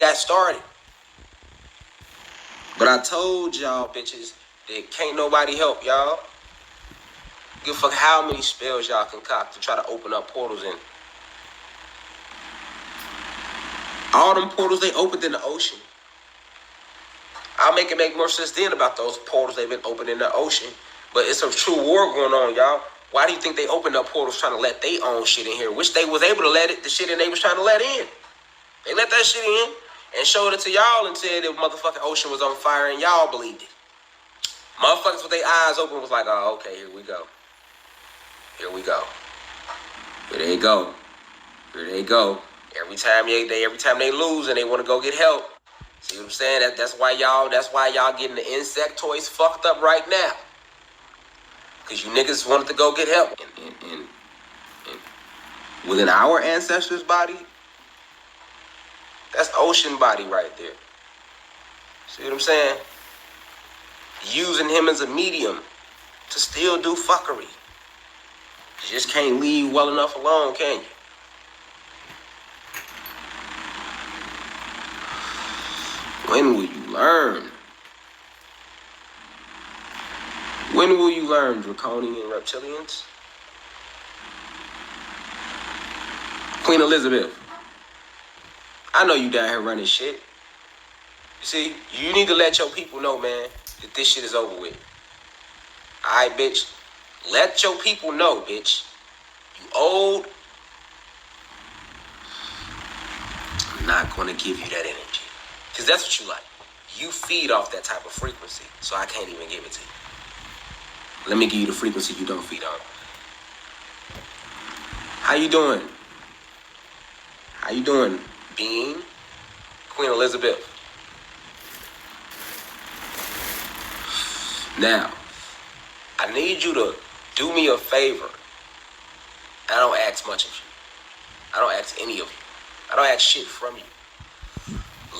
got started. But I told y'all bitches that can't nobody help y'all. Give a fuck how many spells y'all concoct to try to open up portals in. All them portals they opened in the ocean. I'll make it make more sense then about those portals they've been opened in the ocean. But it's a true war going on, y'all. Why do you think they opened up portals trying to let their own shit in here? Which they was able to let it, the shit in they was trying to let in. They let that shit in and showed it to y'all and said the motherfucking ocean was on fire and y'all believed it. Motherfuckers with their eyes open was like, oh, okay, here we go. Here we go. Here they go. Here they go. Every time they lose and they want to go get help. See what I'm saying? That's why y'all getting the insectoids fucked up right now. Because you niggas wanted to go get help. And within our ancestors' body, that's ocean body right there. See what I'm saying? Using him as a medium to still do fuckery. You just can't leave well enough alone, can you? When will you learn? When will you learn, draconian reptilians? Queen Elizabeth, I know you down here running shit. You see, you need to let your people know, man, that this shit is over with. Alright, bitch. Let your people know, bitch. You old. I'm not gonna give you that energy. Because that's what you like. You feed off that type of frequency. So I can't even give it to you. Let me give you the frequency you don't feed on. How you doing? How you doing, being? Queen Elizabeth. Now, I need you to do me a favor. I don't ask much of you. I don't ask any of you. I don't ask shit from you.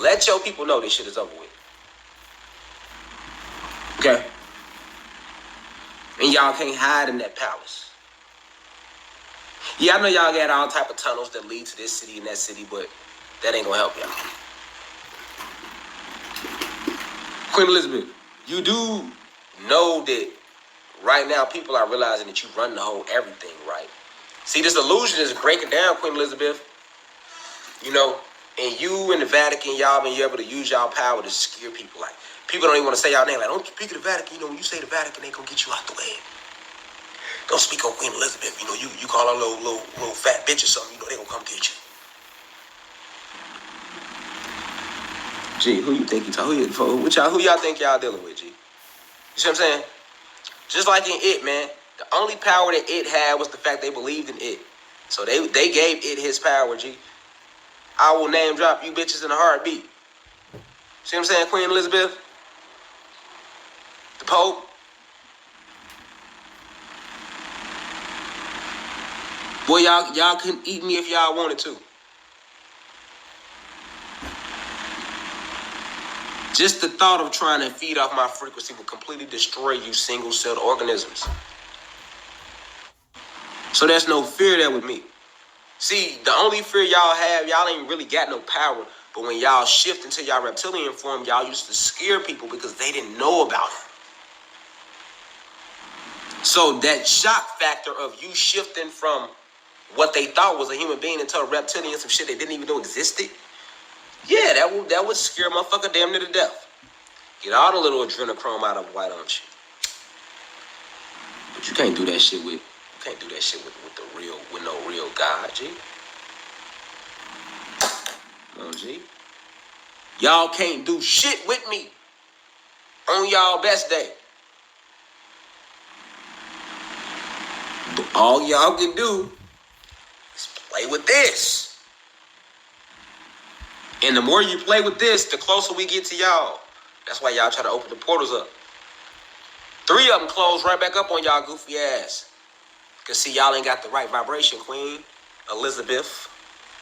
Let your people know this shit is over with. Okay? And y'all can't hide in that palace. Yeah, I know y'all got all type of tunnels that lead to this city and that city, but that ain't gonna help y'all. Queen Elizabeth, you do know that right now people are realizing that you run the whole everything right. See, this illusion is breaking down, Queen Elizabeth. You know, and you and the Vatican, y'all been able to use y'all power to scare people. Like, people don't even want to say y'all name. Like, don't speak of the Vatican. You know, when you say the Vatican, they gonna get you out the way. Don't speak on Queen Elizabeth. You know, you call her a little fat bitch or something. You know, they gonna come get you. Gee, who you think you talking? Who y'all think y'all dealing with, G? You see what I'm saying? Just like in It, man. The only power that It had was the fact they believed in It. So they gave It his power, G. I will name drop you bitches in a heartbeat. See what I'm saying, Queen Elizabeth? The Pope? Boy, y'all couldn't eat me if y'all wanted to. Just the thought of trying to feed off my frequency will completely destroy you single-celled organisms. So there's no fear there with me. See, the only fear y'all have, y'all ain't really got no power. But when y'all shift into y'all reptilian form, y'all used to scare people because they didn't know about it. So that shock factor of you shifting from what they thought was a human being into a reptilian, some shit they didn't even know existed. Yeah, that would scare motherfucker damn near to death. Get all the little adrenochrome out of them, why don't you? But you can't do that shit with no real God, G. No, G. Y'all can't do shit with me on y'all best day. But all y'all can do is play with this. And the more you play with this, the closer we get to y'all. That's why y'all try to open the portals up. 3 of them close right back up on y'all goofy ass. Because see, y'all ain't got the right vibration, Queen Elizabeth.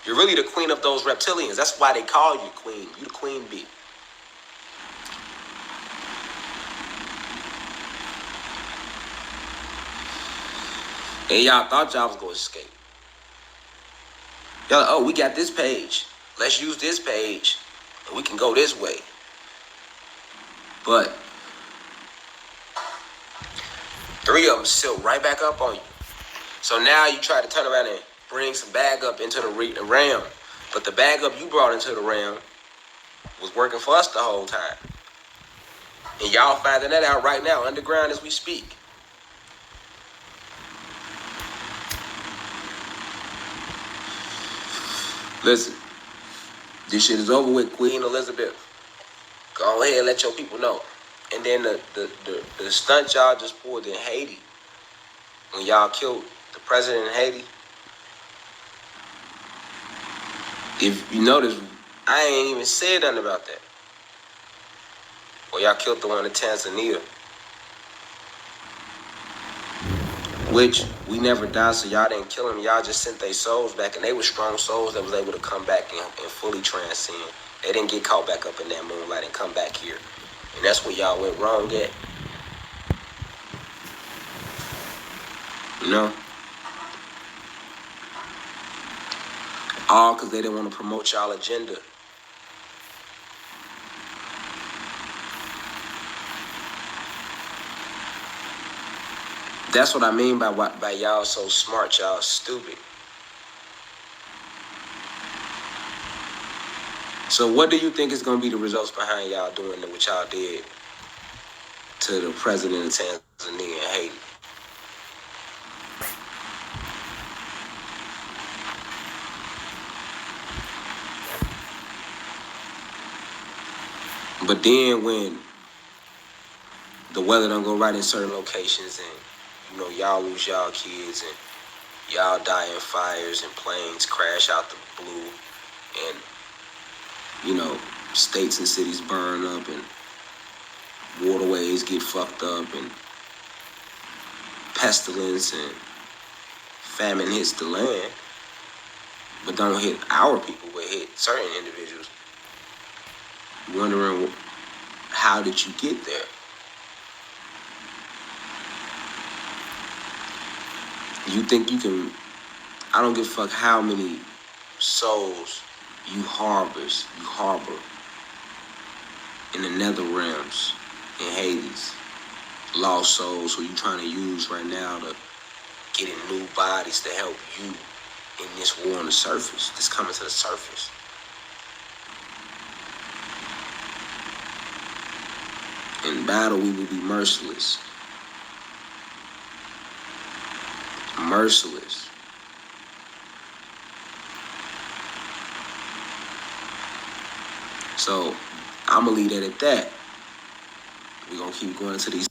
You're really the queen of those reptilians. That's why they call you queen. You the queen bee. And y'all thought y'all was going to escape. Y'all like, oh, we got this page. Let's use this page and we can go this way. But 3 of them silk right back up on you. So now you try to turn around and bring some bag up into the realm. But the bag up you brought into the realm was working for us the whole time. And y'all finding that out right now, underground as we speak. Listen, this shit is over with, Queen Elizabeth. Go ahead and let your people know. And then the stunt y'all just pulled in Haiti, when y'all killed the president in Haiti. If you notice, I ain't even said nothing about that. Well, y'all killed the one in Tanzania, which we never died, so y'all didn't kill them. Y'all just sent their souls back, and they were strong souls that was able to come back and fully transcend. They didn't get caught back up in that moonlight and come back here. And that's where y'all went wrong at. You know? All because they didn't want to promote y'all agenda. That's what I mean by y'all so smart, y'all stupid. So what do you think is going to be the results behind y'all doing what y'all did to the president of Tanzania and Haiti? But then when the weather don't go right in certain locations and, you know, y'all lose y'all kids and y'all die in fires and planes crash out the blue and, you know, states and cities burn up and waterways get fucked up and pestilence and famine hits the land, but don't hit our people, but hit certain individuals. Wondering, how did you get there? You think you can, I don't give a fuck how many souls you harbor in the nether realms, in Hades. Lost souls who you trying to use right now to get in new bodies to help you in this war on the surface, this coming to the surface. In battle, we will be merciless. Merciless. So, I'm going to leave that at that. We're going to keep going into these